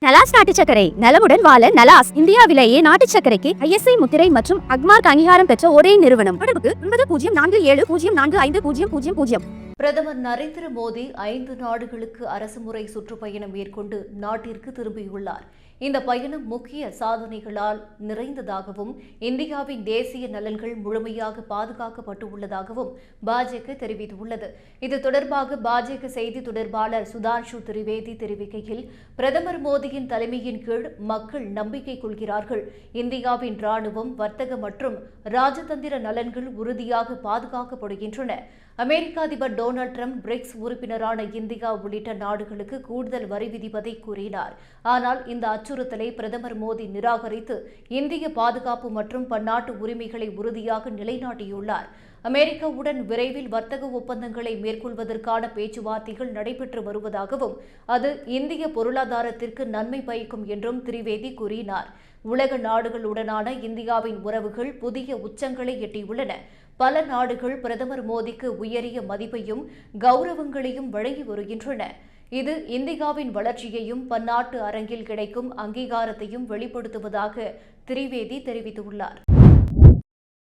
நலாஸ் நாட்டு சர்க்கரை நலமுடன் வாழ நலாஸ் இந்தியாவிலேயே நாட்டு சர்க்கரைக்கு ISI முத்திரை மற்றும் அக்மார்க் அங்கீகாரம் பெற்ற ஒரே நிறுவனம். தொடர்புக்கு 9047045000. பிரதமர் நரேந்திர மோடி 5 நாடுகளுக்கு அரசுமுறை சுற்றுப்பயணம் மேற்கொண்டு நாட்டிற்கு திரும்பியுள்ளார். இந்த பயணம் முக்கிய சாதனைகளால் நிறைந்ததாகவும் இந்தியாவின் தேசிய நலன்கள் முழுமையாக பாதுகாக்கப்பட்டுள்ளதாகவும் பாஜக தெரிவித்துள்ளது. இது தொடர்பாக பாஜக செய்தி தொடர்பாளர் சுதான்ஷு திரிவேதி தெரிவிக்கையில், பிரதமர் மோடியின் தலைமையின் கீழ் மக்கள் நம்பிக்கை கொள்கிறார்கள். இந்தியாவின் ராணுவம், வர்த்தக மற்றும் ராஜதந்திர நலன்கள் உறுதியாக பாதுகாக்கப்படுகின்றன. அமெரிக்க அதிபர் டொனால்டு டிரம்ப் பிரிக்ஸ் உறுப்பினரான இந்தியா உள்ளிட்ட நாடுகளுக்கு கூடுதல் வரி விதிப்பதை கூறினார். ஆனால் இந்த அச்சுறுத்தலை பிரதமர் மோடி நிராகரித்து இந்திய பாதுகாப்பு மற்றும் பன்னாட்டு உரிமைகளை உறுதியாக நிலைநாட்டியுள்ளார். அமெரிக்காவுடன் விரைவில் வர்த்தக ஒப்பந்தங்களை மேற்கொள்வதற்கான பேச்சுவார்த்தைகள் நடைபெற்று வருவதாகவும் அது இந்திய பொருளாதாரத்திற்கு நன்மை பயக்கும் என்றும் திரிவேதி கூறினார். உலக நாடுகளுடனான இந்தியாவின் உறவுகள் புதிய உச்சங்களை எட்டியுள்ளன. பல நாடுகள் பிரதமர் மோடிக்கு உயரிய மதிப்பையும் கௌரவங்களையும் வழங்கி வருகின்றன. இது இந்தியாவின் வளர்ச்சியையும் பன்னாட்டு அரங்கில் கிடைக்கும் அங்கீகாரத்தையும் வெளிப்படுத்துவதாக திரிவேதி தெரிவித்துள்ளார்.